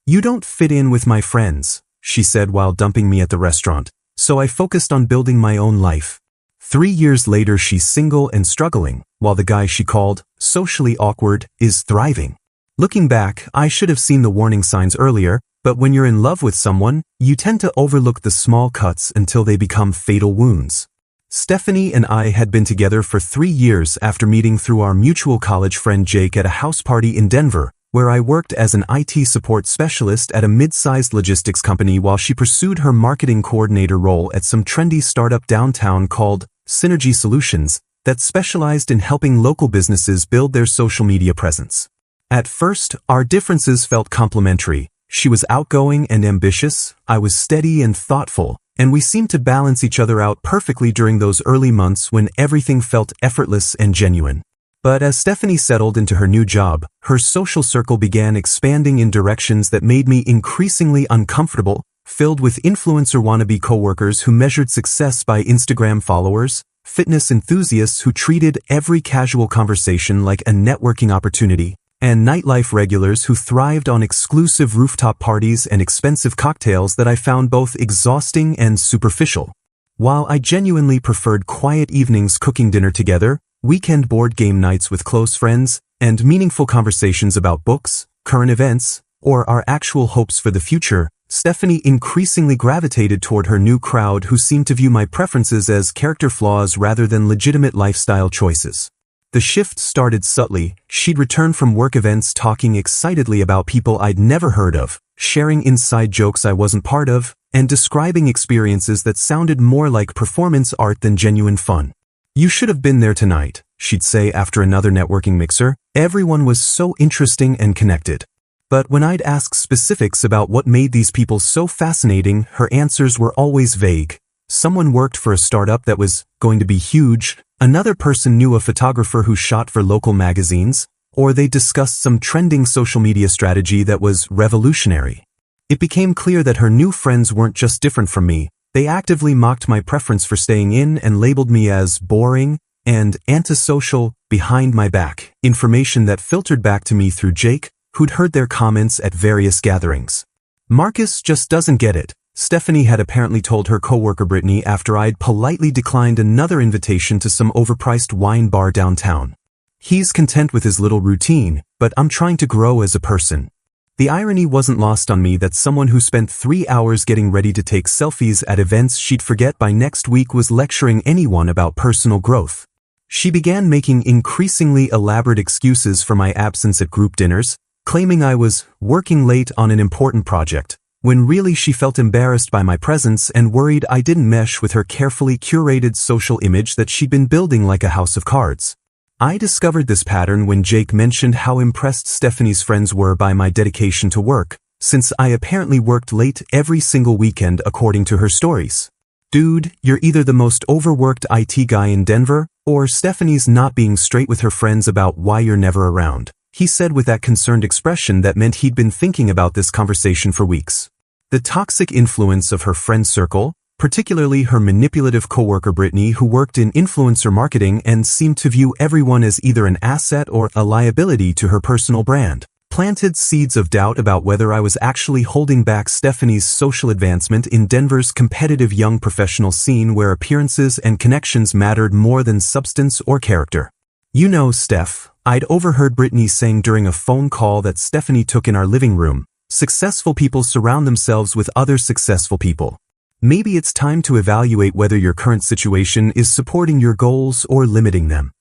"You don't fit in with my friends," she said while dumping me at the restaurant, so I focused on building my own life. 3 years later, she's single and struggling, while the guy she called socially awkward is thriving. Looking back, I should have seen the warning signs earlier, but when you're in love with someone, you tend to overlook the small cuts until they become fatal wounds. Stephanie and I had been together for 3 years after meeting through our mutual college friend Jake at a house party in Denver, where I worked as an IT support specialist at a mid-sized logistics company while she pursued her marketing coordinator role at some trendy startup downtown called Synergy Solutions that specialized in helping local businesses build their social media presence. At first, our differences felt complementary. She was outgoing and ambitious, I was steady and thoughtful, and we seemed to balance each other out perfectly during those early months when everything felt effortless and genuine. But as Stephanie settled into her new job, her social circle began expanding in directions that made me increasingly uncomfortable, filled with influencer wannabe coworkers who measured success by Instagram followers, fitness enthusiasts who treated every casual conversation like a networking opportunity, and nightlife regulars who thrived on exclusive rooftop parties and expensive cocktails that I found both exhausting and superficial. While I genuinely preferred quiet evenings cooking dinner together, weekend board game nights with close friends, and meaningful conversations about books, current events, or our actual hopes for the future, Stephanie increasingly gravitated toward her new crowd who seemed to view my preferences as character flaws rather than legitimate lifestyle choices. The shift started subtly. She'd return from work events talking excitedly about people I'd never heard of, sharing inside jokes I wasn't part of, and describing experiences that sounded more like performance art than genuine fun. "You should have been there tonight," she'd say after another networking mixer. "Everyone was so interesting and connected." But when I'd ask specifics about what made these people so fascinating, her answers were always vague. Someone worked for a startup that was going to be huge, another person knew a photographer who shot for local magazines, or they discussed some trending social media strategy that was revolutionary. It became clear that her new friends weren't just different from me, they actively mocked my preference for staying in and labeled me as boring and antisocial behind my back, information that filtered back to me through Jake, who'd heard their comments at various gatherings. "Marcus just doesn't get it," Stephanie had apparently told her coworker Brittany after I'd politely declined another invitation to some overpriced wine bar downtown. "He's content with his little routine, but I'm trying to grow as a person." The irony wasn't lost on me that someone who spent 3 hours getting ready to take selfies at events she'd forget by next week was lecturing anyone about personal growth. She began making increasingly elaborate excuses for my absence at group dinners, claiming I was working late on an important project, when really she felt embarrassed by my presence and worried I didn't mesh with her carefully curated social image that she'd been building like a house of cards. I discovered this pattern when Jake mentioned how impressed Stephanie's friends were by my dedication to work, since I apparently worked late every single weekend according to her stories. "Dude, you're either the most overworked IT guy in Denver, or Stephanie's not being straight with her friends about why you're never around," he said with that concerned expression that meant he'd been thinking about this conversation for weeks. The toxic influence of her friend circle, particularly her manipulative coworker Brittany, who worked in influencer marketing and seemed to view everyone as either an asset or a liability to her personal brand, planted seeds of doubt about whether I was actually holding back Stephanie's social advancement in Denver's competitive young professional scene where appearances and connections mattered more than substance or character. "You know, Steph," I'd overheard Brittany saying during a phone call that Stephanie took in our living room, "successful people surround themselves with other successful people. Maybe it's time to evaluate whether your current situation is supporting your goals or limiting them."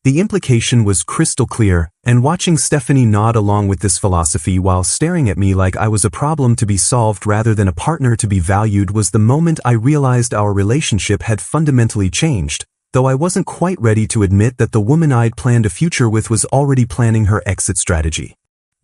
The implication was crystal clear, and watching Stephanie nod along with this philosophy while staring at me like I was a problem to be solved rather than a partner to be valued was the moment I realized our relationship had fundamentally changed, though I wasn't quite ready to admit that the woman I'd planned a future with was already planning her exit strategy.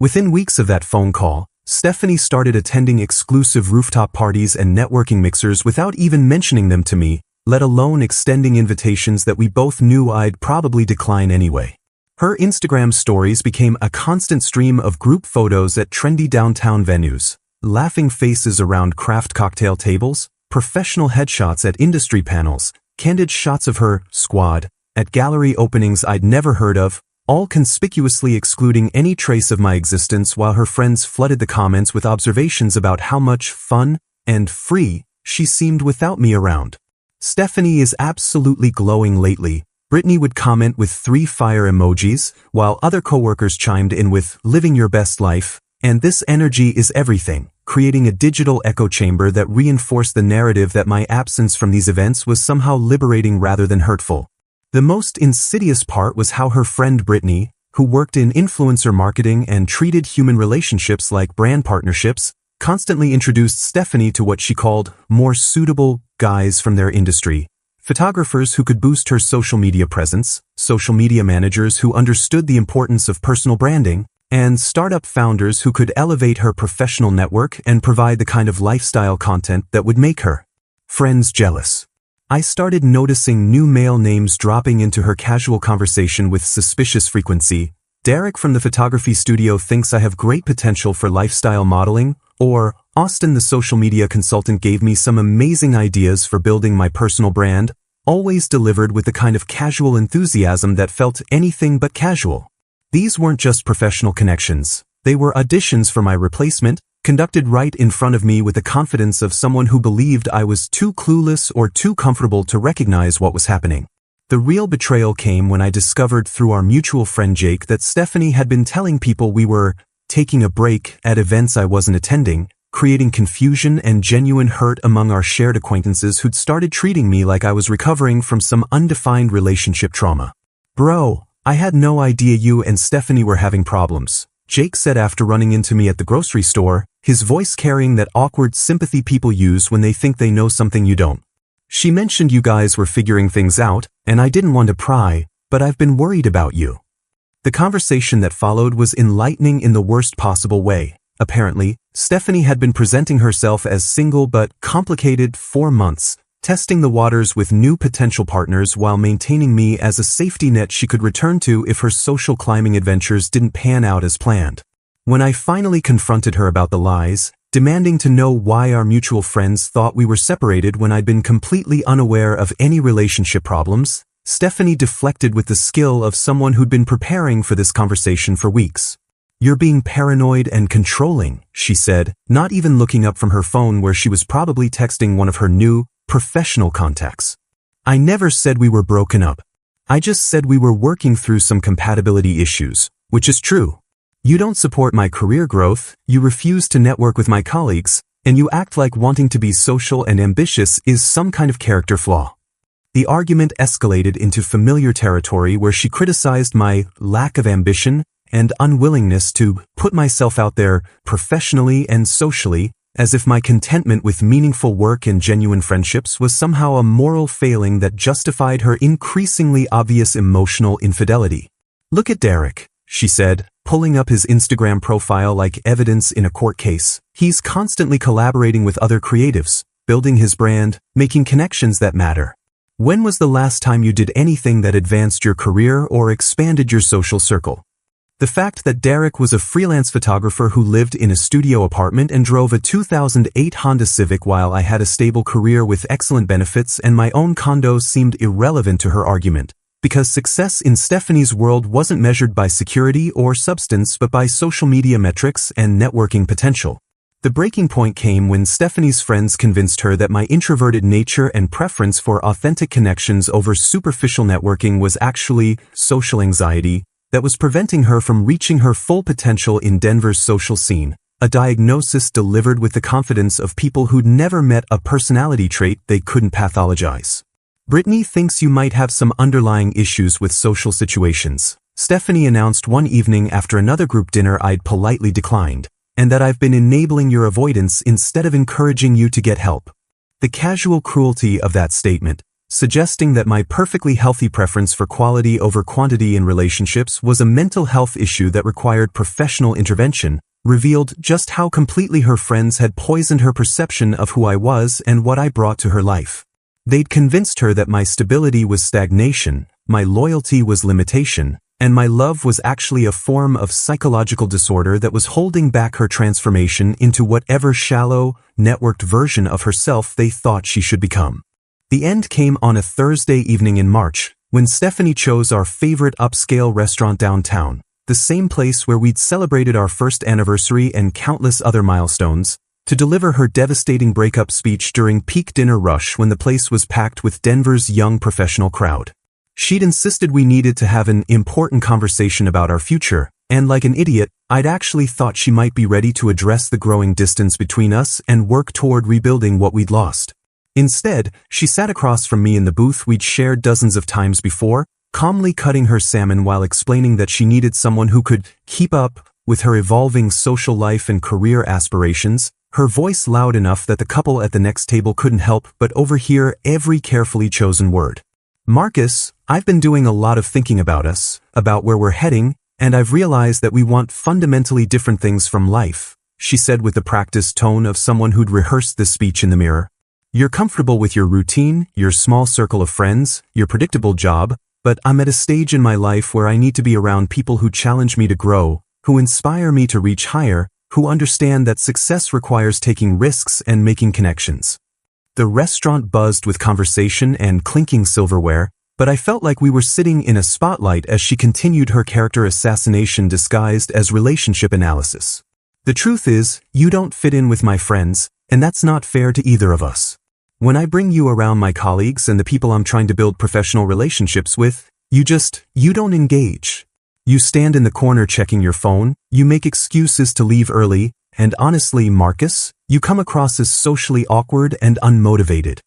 Within weeks of that phone call, Stephanie started attending exclusive rooftop parties and networking mixers without even mentioning them to me, let alone extending invitations that we both knew I'd probably decline anyway. Her Instagram stories became a constant stream of group photos at trendy downtown venues, laughing faces around craft cocktail tables, professional headshots at industry panels, candid shots of her squad at gallery openings I'd never heard of, all conspicuously excluding any trace of my existence while her friends flooded the comments with observations about how much fun and free she seemed without me around. Stephanie is absolutely glowing lately, Brittany would comment with 3 fire emojis, while other coworkers chimed in with living your best life, and this energy is everything, creating a digital echo chamber that reinforced the narrative that my absence from these events was somehow liberating rather than hurtful. The most insidious part was how her friend Brittany, who worked in influencer marketing and treated human relationships like brand partnerships, constantly introduced Stephanie to what she called more suitable guys from their industry. Photographers who could boost her social media presence, social media managers who understood the importance of personal branding, and startup founders who could elevate her professional network and provide the kind of lifestyle content that would make her friends jealous. I started noticing new male names dropping into her casual conversation with suspicious frequency. Derek from the photography studio thinks I have great potential for lifestyle modeling, or Austin the social media consultant gave me some amazing ideas for building my personal brand, always delivered with the kind of casual enthusiasm that felt anything but casual. These weren't just professional connections, they were auditions for my replacement, conducted right in front of me with the confidence of someone who believed I was too clueless or too comfortable to recognize what was happening. The real betrayal came when I discovered through our mutual friend Jake that Stephanie had been telling people we were taking a break at events I wasn't attending, creating confusion and genuine hurt among our shared acquaintances who'd started treating me like I was recovering from some undefined relationship trauma. "Bro, I had no idea you and Stephanie were having problems," Jake said after running into me at the grocery store, his voice carrying that awkward sympathy people use when they think they know something you don't. "She mentioned you guys were figuring things out, and I didn't want to pry, but I've been worried about you." The conversation that followed was enlightening in the worst possible way. Apparently, Stephanie had been presenting herself as single but complicated 4 months, testing the waters with new potential partners while maintaining me as a safety net she could return to if her social climbing adventures didn't pan out as planned. When I finally confronted her about the lies, demanding to know why our mutual friends thought we were separated when I'd been completely unaware of any relationship problems, Stephanie deflected with the skill of someone who'd been preparing for this conversation for weeks. "You're being paranoid and controlling," she said, not even looking up from her phone where she was probably texting one of her new, professional contacts. "I never said we were broken up. I just said we were working through some compatibility issues, which is true. You don't support my career growth, you refuse to network with my colleagues, and you act like wanting to be social and ambitious is some kind of character flaw." The argument escalated into familiar territory where she criticized my lack of ambition and unwillingness to put myself out there professionally and socially, as if my contentment with meaningful work and genuine friendships was somehow a moral failing that justified her increasingly obvious emotional infidelity. "Look at Derek," she said, pulling up his Instagram profile like evidence in a court case. "He's constantly collaborating with other creatives, building his brand, making connections that matter. When was the last time you did anything that advanced your career or expanded your social circle?" The fact that Derek was a freelance photographer who lived in a studio apartment and drove a 2008 Honda Civic while I had a stable career with excellent benefits and my own condo seemed irrelevant to her argument, because success in Stephanie's world wasn't measured by security or substance but by social media metrics and networking potential. The breaking point came when Stephanie's friends convinced her that my introverted nature and preference for authentic connections over superficial networking was actually social anxiety that was preventing her from reaching her full potential in Denver's social scene, a diagnosis delivered with the confidence of people who'd never met a personality trait they couldn't pathologize. "Brittany thinks you might have some underlying issues with social situations," Stephanie announced one evening after another group dinner I'd politely declined, "and that I've been enabling your avoidance instead of encouraging you to get help." The casual cruelty of that statement, suggesting that my perfectly healthy preference for quality over quantity in relationships was a mental health issue that required professional intervention, revealed just how completely her friends had poisoned her perception of who I was and what I brought to her life. They'd convinced her that my stability was stagnation, my loyalty was limitation, and my love was actually a form of psychological disorder that was holding back her transformation into whatever shallow, networked version of herself they thought she should become. The end came on a Thursday evening in March, when Stephanie chose our favorite upscale restaurant downtown, the same place where we'd celebrated our first anniversary and countless other milestones, to deliver her devastating breakup speech during peak dinner rush when the place was packed with Denver's young professional crowd. She'd insisted we needed to have an important conversation about our future, and like an idiot, I'd actually thought she might be ready to address the growing distance between us and work toward rebuilding what we'd lost. Instead, she sat across from me in the booth we'd shared dozens of times before, calmly cutting her salmon while explaining that she needed someone who could keep up with her evolving social life and career aspirations, her voice loud enough that the couple at the next table couldn't help but overhear every carefully chosen word. "Marcus, I've been doing a lot of thinking about us, about where we're heading, and I've realized that we want fundamentally different things from life," she said with the practiced tone of someone who'd rehearsed this speech in the mirror. "You're comfortable with your routine, your small circle of friends, your predictable job, but I'm at a stage in my life where I need to be around people who challenge me to grow, who inspire me to reach higher, who understand that success requires taking risks and making connections." The restaurant buzzed with conversation and clinking silverware, but I felt like we were sitting in a spotlight as she continued her character assassination disguised as relationship analysis. "The truth is, you don't fit in with my friends, and that's not fair to either of us. When I bring you around my colleagues and the people I'm trying to build professional relationships with, you don't engage. You stand in the corner checking your phone, you make excuses to leave early, and honestly, Marcus, you come across as socially awkward and unmotivated."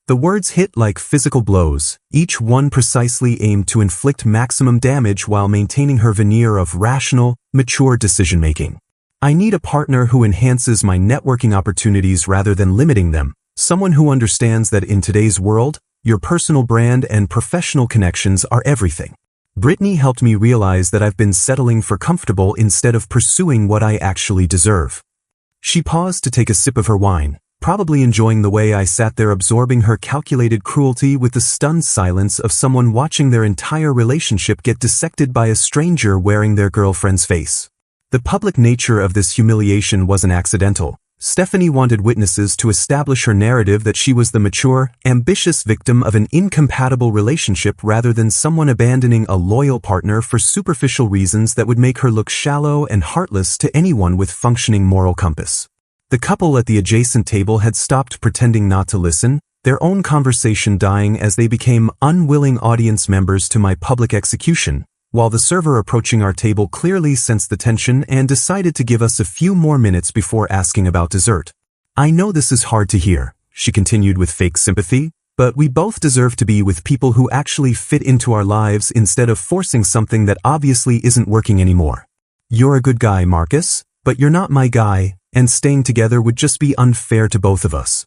The words hit like physical blows, each one precisely aimed to inflict maximum damage while maintaining her veneer of rational, mature decision-making. "I need a partner who enhances my networking opportunities rather than limiting them, someone who understands that in today's world, your personal brand and professional connections are everything." Brittany helped me realize that I've been settling for comfortable instead of pursuing what I actually deserve. She paused to take a sip of her wine, probably enjoying the way I sat there absorbing her calculated cruelty with the stunned silence of someone watching their entire relationship get dissected by a stranger wearing their girlfriend's face. The public nature of this humiliation wasn't accidental. Stephanie wanted witnesses to establish her narrative that she was the mature, ambitious victim of an incompatible relationship rather than someone abandoning a loyal partner for superficial reasons that would make her look shallow and heartless to anyone with functioning moral compass. The couple at the adjacent table had stopped pretending not to listen, their own conversation dying as they became unwilling audience members to my public execution, while the server approaching our table clearly sensed the tension and decided to give us a few more minutes before asking about dessert. "I know this is hard to hear," she continued with fake sympathy, "but we both deserve to be with people who actually fit into our lives instead of forcing something that obviously isn't working anymore. You're a good guy, Marcus, but you're not my guy, and staying together would just be unfair to both of us."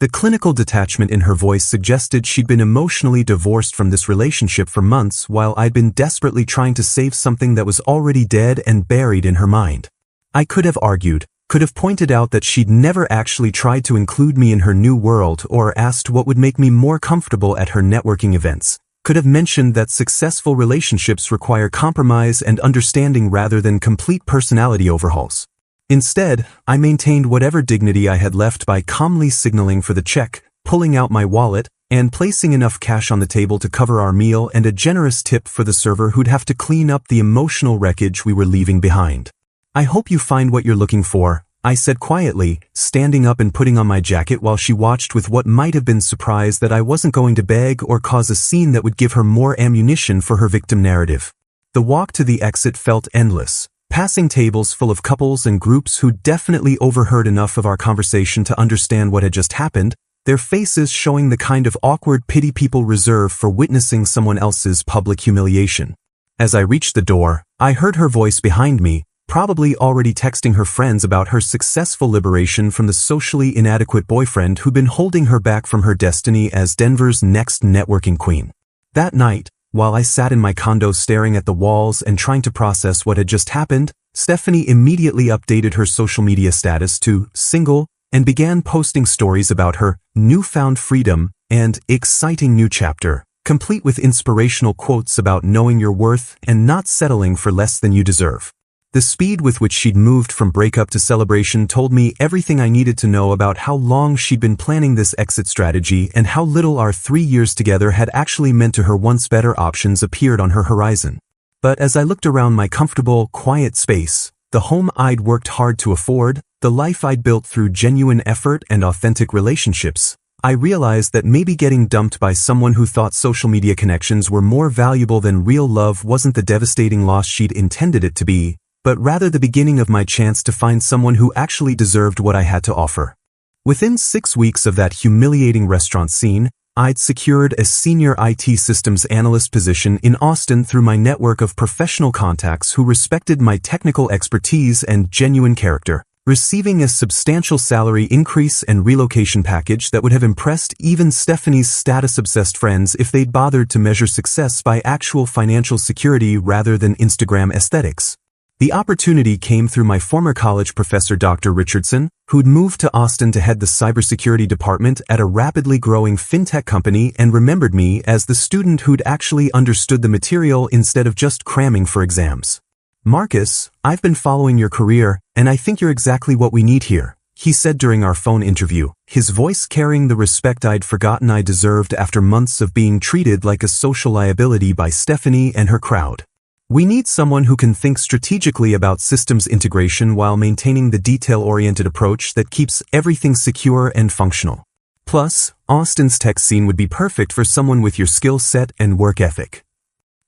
The clinical detachment in her voice suggested she'd been emotionally divorced from this relationship for months while I'd been desperately trying to save something that was already dead and buried in her mind. I could have argued, could have pointed out that she'd never actually tried to include me in her new world or asked what would make me more comfortable at her networking events, could have mentioned that successful relationships require compromise and understanding rather than complete personality overhauls. Instead, I maintained whatever dignity I had left by calmly signaling for the check, pulling out my wallet, and placing enough cash on the table to cover our meal and a generous tip for the server who'd have to clean up the emotional wreckage we were leaving behind. "I hope you find what you're looking for," I said quietly, standing up and putting on my jacket while she watched with what might have been surprise that I wasn't going to beg or cause a scene that would give her more ammunition for her victim narrative. The walk to the exit felt endless, passing tables full of couples and groups who definitely overheard enough of our conversation to understand what had just happened, their faces showing the kind of awkward pity people reserve for witnessing someone else's public humiliation. As I reached the door, I heard her voice behind me, probably already texting her friends about her successful liberation from the socially inadequate boyfriend who'd been holding her back from her destiny as Denver's next networking queen. That night, while I sat in my condo staring at the walls and trying to process what had just happened, Stephanie immediately updated her social media status to single and began posting stories about her newfound freedom and exciting new chapter, complete with inspirational quotes about knowing your worth and not settling for less than you deserve. The speed with which she'd moved from breakup to celebration told me everything I needed to know about how long she'd been planning this exit strategy and how little our 3 years together had actually meant to her once better options appeared on her horizon. But as I looked around my comfortable, quiet space, the home I'd worked hard to afford, the life I'd built through genuine effort and authentic relationships, I realized that maybe getting dumped by someone who thought social media connections were more valuable than real love wasn't the devastating loss she'd intended it to be, but rather the beginning of my chance to find someone who actually deserved what I had to offer. Within 6 weeks of that humiliating restaurant scene, I'd secured a senior IT systems analyst position in Austin through my network of professional contacts who respected my technical expertise and genuine character, receiving a substantial salary increase and relocation package that would have impressed even Stephanie's status-obsessed friends if they'd bothered to measure success by actual financial security rather than Instagram aesthetics. The opportunity came through my former college professor Dr. Richardson, who'd moved to Austin to head the cybersecurity department at a rapidly growing fintech company and remembered me as the student who'd actually understood the material instead of just cramming for exams. "Marcus, I've been following your career, and I think you're exactly what we need here," he said during our phone interview, his voice carrying the respect I'd forgotten I deserved after months of being treated like a social liability by Stephanie and her crowd. "We need someone who can think strategically about systems integration while maintaining the detail-oriented approach that keeps everything secure and functional. Plus, Austin's tech scene would be perfect for someone with your skill set and work ethic."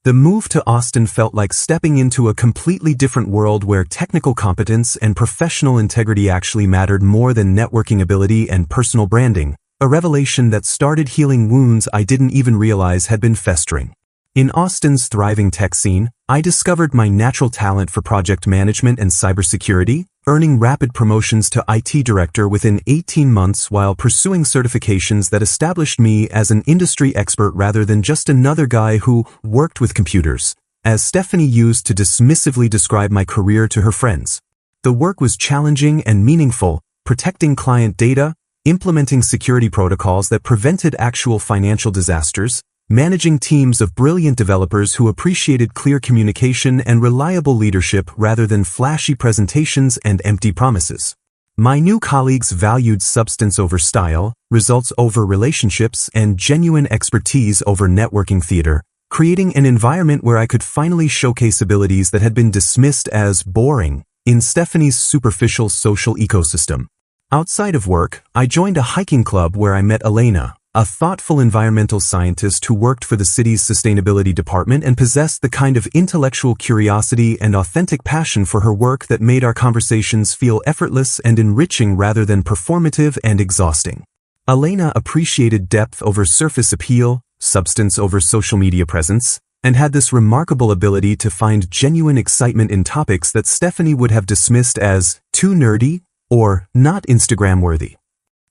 The move to Austin felt like stepping into a completely different world where technical competence and professional integrity actually mattered more than networking ability and personal branding, a revelation that started healing wounds I didn't even realize had been festering. In Austin's thriving tech scene, I discovered my natural talent for project management and cybersecurity, earning rapid promotions to IT director within 18 months while pursuing certifications that established me as an industry expert rather than just another guy who worked with computers, as Stephanie used to dismissively describe my career to her friends. The work was challenging and meaningful, protecting client data, implementing security protocols that prevented actual financial disasters, managing teams of brilliant developers who appreciated clear communication and reliable leadership rather than flashy presentations and empty promises. My new colleagues valued substance over style, results over relationships, and genuine expertise over networking theater, creating an environment where I could finally showcase abilities that had been dismissed as boring in Stephanie's superficial social ecosystem. Outside of work, I joined a hiking club where I met Elena, a thoughtful environmental scientist who worked for the city's sustainability department and possessed the kind of intellectual curiosity and authentic passion for her work that made our conversations feel effortless and enriching rather than performative and exhausting. Elena appreciated depth over surface appeal, substance over social media presence, and had this remarkable ability to find genuine excitement in topics that Stephanie would have dismissed as too nerdy or not Instagram-worthy.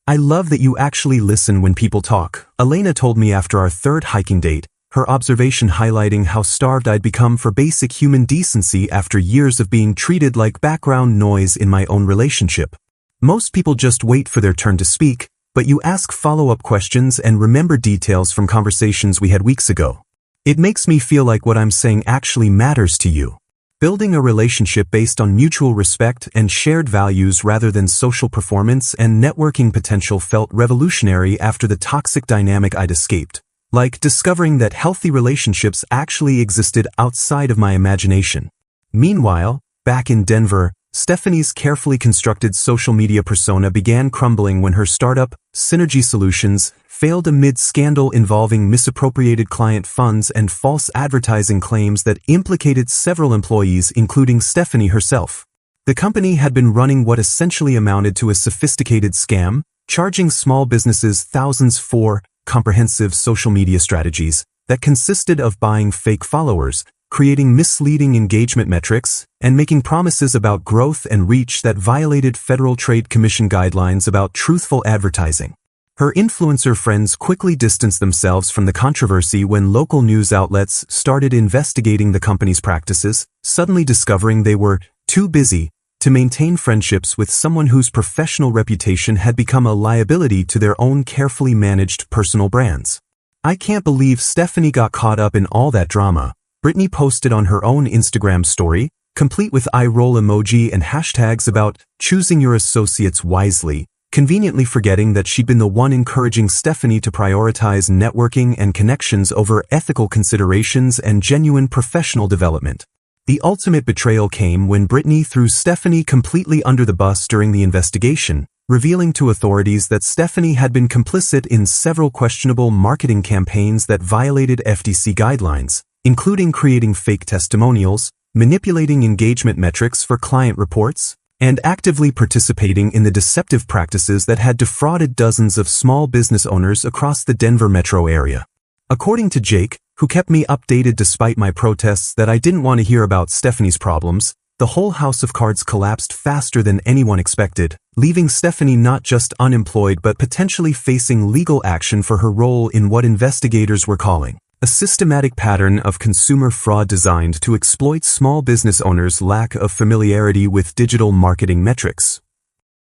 "I love that you actually listen when people talk," Elena told me after our third hiking date, her observation highlighting how starved I'd become for basic human decency after years of being treated like background noise in my own relationship. "Most people just wait for their turn to speak, but you ask follow-up questions and remember details from conversations we had weeks ago. It makes me feel like what I'm saying actually matters to you." Building a relationship based on mutual respect and shared values rather than social performance and networking potential felt revolutionary after the toxic dynamic I'd escaped, like discovering that healthy relationships actually existed outside of my imagination. Meanwhile, back in Denver, Stephanie's carefully constructed social media persona began crumbling when her startup, Synergy Solutions, failed amid scandal involving misappropriated client funds and false advertising claims that implicated several employees, including Stephanie herself. The company had been running what essentially amounted to a sophisticated scam, charging small businesses thousands for comprehensive social media strategies that consisted of buying fake followers, creating misleading engagement metrics, and making promises about growth and reach that violated Federal Trade Commission guidelines about truthful advertising. Her influencer friends quickly distanced themselves from the controversy when local news outlets started investigating the company's practices, suddenly discovering they were too busy to maintain friendships with someone whose professional reputation had become a liability to their own carefully managed personal brands. "I can't believe Stephanie got caught up in all that drama," Brittany posted on her own Instagram story, complete with eye roll emoji and hashtags about choosing your associates wisely, conveniently forgetting that she'd been the one encouraging Stephanie to prioritize networking and connections over ethical considerations and genuine professional development. The ultimate betrayal came when Brittany threw Stephanie completely under the bus during the investigation, revealing to authorities that Stephanie had been complicit in several questionable marketing campaigns that violated FTC guidelines, including creating fake testimonials, manipulating engagement metrics for client reports, and actively participating in the deceptive practices that had defrauded dozens of small business owners across the Denver metro area. According to Jake, who kept me updated despite my protests that I didn't want to hear about Stephanie's problems, the whole house of cards collapsed faster than anyone expected, leaving Stephanie not just unemployed but potentially facing legal action for her role in what investigators were calling a systematic pattern of consumer fraud designed to exploit small business owners' lack of familiarity with digital marketing metrics.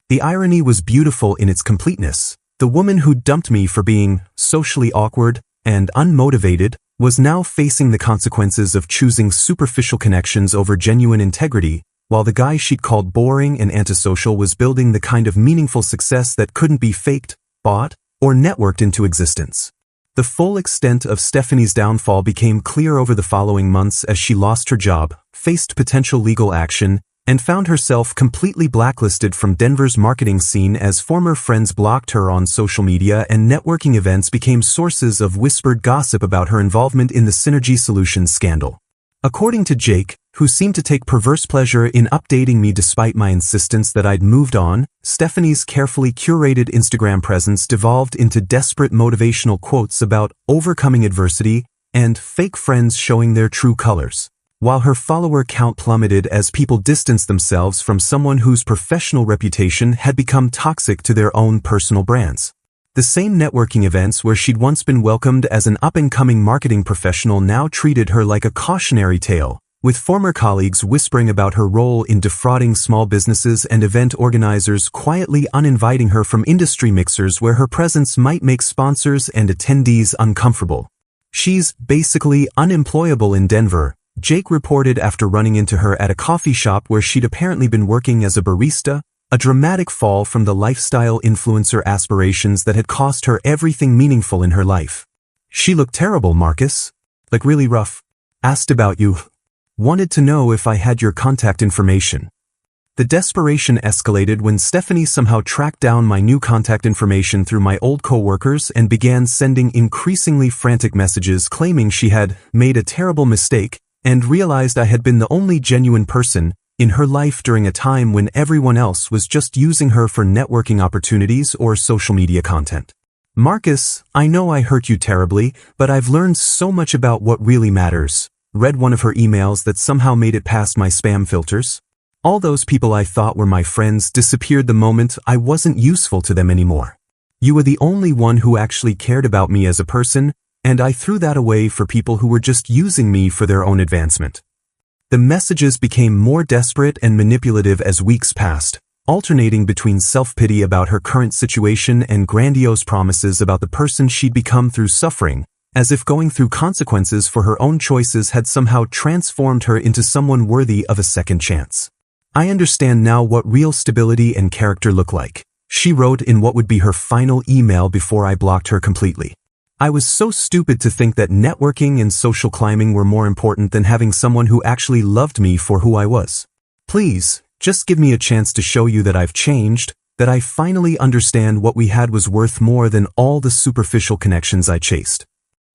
The irony was beautiful in its completeness. The woman who dumped me for being socially awkward and unmotivated was now facing the consequences of choosing superficial connections over genuine integrity, while the guy she'd called boring and antisocial was building the kind of meaningful success that couldn't be faked, bought, or networked into existence. The full extent of Stephanie's downfall became clear over the following months as she lost her job, faced potential legal action, and found herself completely blacklisted from Denver's marketing scene as former friends blocked her on social media and networking events became sources of whispered gossip about her involvement in the Synergy Solutions scandal. According to Jake, who seemed to take perverse pleasure in updating me despite my insistence that I'd moved on, Stephanie's carefully curated Instagram presence devolved into desperate motivational quotes about overcoming adversity and fake friends showing their true colors, while her follower count plummeted as people distanced themselves from someone whose professional reputation had become toxic to their own personal brands. The same networking events where she'd once been welcomed as an up-and-coming marketing professional now treated her like a cautionary tale, with former colleagues whispering about her role in defrauding small businesses and event organizers quietly uninviting her from industry mixers where her presence might make sponsors and attendees uncomfortable. She's basically unemployable in Denver, Jake reported after running into her at a coffee shop where she'd apparently been working as a barista, a dramatic fall from the lifestyle influencer aspirations that had cost her everything meaningful in her life. She looked terrible, Marcus. Like really rough. Asked about you. Wanted to know if I had your contact information. The desperation escalated when Stephanie somehow tracked down my new contact information through my old coworkers and began sending increasingly frantic messages claiming she had made a terrible mistake and realized I had been the only genuine person in her life during a time when everyone else was just using her for networking opportunities or social media content. Marcus, I know I hurt you terribly, but I've learned so much about what really matters. Read one of her emails that somehow made it past my spam filters. All those people I thought were my friends disappeared the moment I wasn't useful to them anymore. You were the only one who actually cared about me as a person, and I threw that away for people who were just using me for their own advancement. The messages became more desperate and manipulative as weeks passed, alternating between self-pity about her current situation and grandiose promises about the person she'd become through suffering, as if going through consequences for her own choices had somehow transformed her into someone worthy of a second chance. I understand now what real stability and character look like, she wrote in what would be her final email before I blocked her completely. I was so stupid to think that networking and social climbing were more important than having someone who actually loved me for who I was. Please, just give me a chance to show you that I've changed, that I finally understand what we had was worth more than all the superficial connections I chased.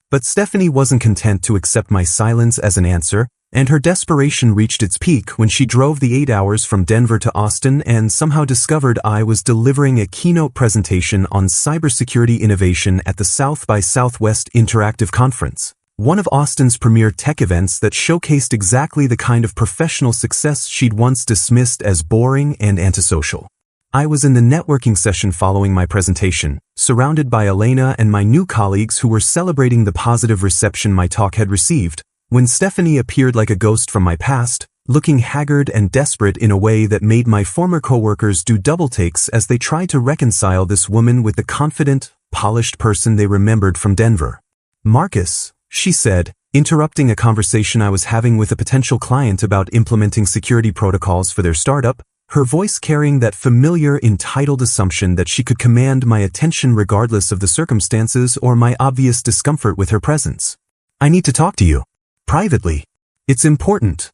But Stephanie wasn't content to accept my silence as an answer, and her desperation reached its peak when she drove the 8 hours from Denver to Austin and somehow discovered I was delivering a keynote presentation on cybersecurity innovation at the South by Southwest Interactive Conference, one of Austin's premier tech events that showcased exactly the kind of professional success she'd once dismissed as boring and antisocial. I was in the networking session following my presentation, surrounded by Elena and my new colleagues who were celebrating the positive reception my talk had received, when Stephanie appeared like a ghost from my past, looking haggard and desperate in a way that made my former coworkers do double takes as they tried to reconcile this woman with the confident, polished person they remembered from Denver. Marcus, she said, interrupting a conversation I was having with a potential client about implementing security protocols for their startup, her voice carrying that familiar entitled assumption that she could command my attention regardless of the circumstances or my obvious discomfort with her presence. "I need to talk to you. Privately. It's important."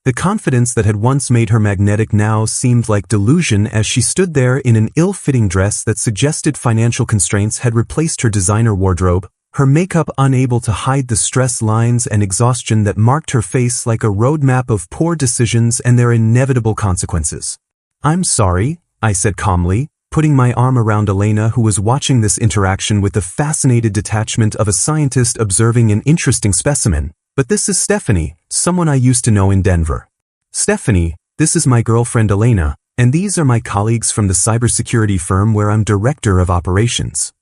The confidence that had once made her magnetic now seemed like delusion as she stood there in an ill-fitting dress that suggested financial constraints had replaced her designer wardrobe, her makeup unable to hide the stress lines and exhaustion that marked her face like a roadmap of poor decisions and their inevitable consequences. "I'm sorry," I said calmly, putting my arm around Elena, who was watching this interaction with the fascinated detachment of a scientist observing an interesting specimen. "But this is Stephanie, someone I used to know in Denver." "Stephanie, this is my girlfriend Elena, and these are my colleagues from the cybersecurity firm where I'm director of operations."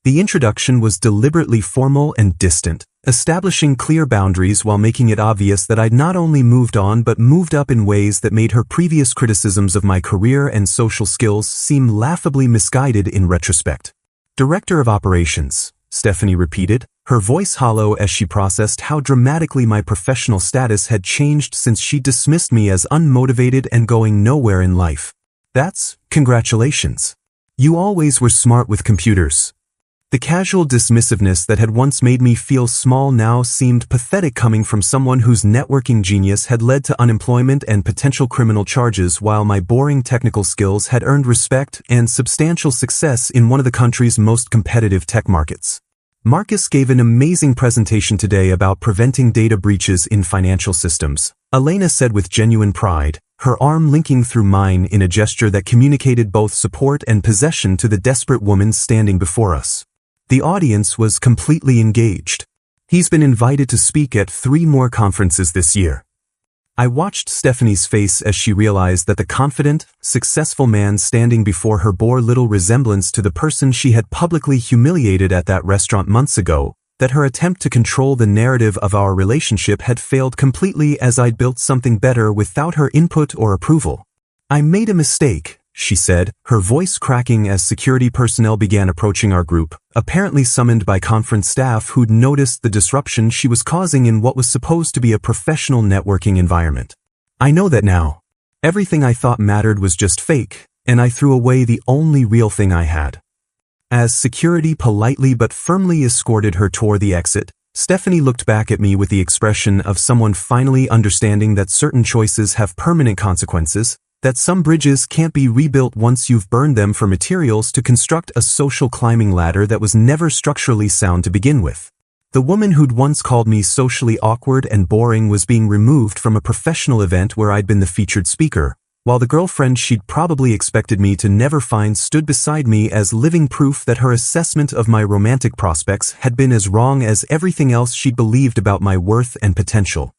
The introduction was deliberately formal and distant, establishing clear boundaries while making it obvious that I'd not only moved on but moved up in ways that made her previous criticisms of my career and social skills seem laughably misguided in retrospect. "Director of operations," Stephanie repeated, her voice hollow as she processed how dramatically my professional status had changed since she dismissed me as unmotivated and going nowhere in life. Congratulations. You always were smart with computers." The casual dismissiveness that had once made me feel small now seemed pathetic coming from someone whose networking genius had led to unemployment and potential criminal charges, while my boring technical skills had earned respect and substantial success in one of the country's most competitive tech markets. "Marcus gave an amazing presentation today about preventing data breaches in financial systems," Elena said with genuine pride, her arm linking through mine in a gesture that communicated both support and possession to the desperate woman standing before us. The audience was completely engaged. "He's been invited to speak at 3 more conferences this year." I watched Stephanie's face as she realized that the confident, successful man standing before her bore little resemblance to the person she had publicly humiliated at that restaurant months ago, that her attempt to control the narrative of our relationship had failed completely as I'd built something better without her input or approval. "I made a mistake," she said, her voice cracking as security personnel began approaching our group, apparently summoned by conference staff who'd noticed the disruption she was causing in what was supposed to be a professional networking environment. "I know that now. Everything I thought mattered was just fake, and I threw away the only real thing I had." As security politely but firmly escorted her toward the exit, Stephanie looked back at me with the expression of someone finally understanding that certain choices have permanent consequences, that some bridges can't be rebuilt once you've burned them for materials to construct a social climbing ladder that was never structurally sound to begin with. The woman who'd once called me socially awkward and boring was being removed from a professional event where I'd been the featured speaker, while the girlfriend she'd probably expected me to never find stood beside me as living proof that her assessment of my romantic prospects had been as wrong as everything else she'd believed about my worth and potential.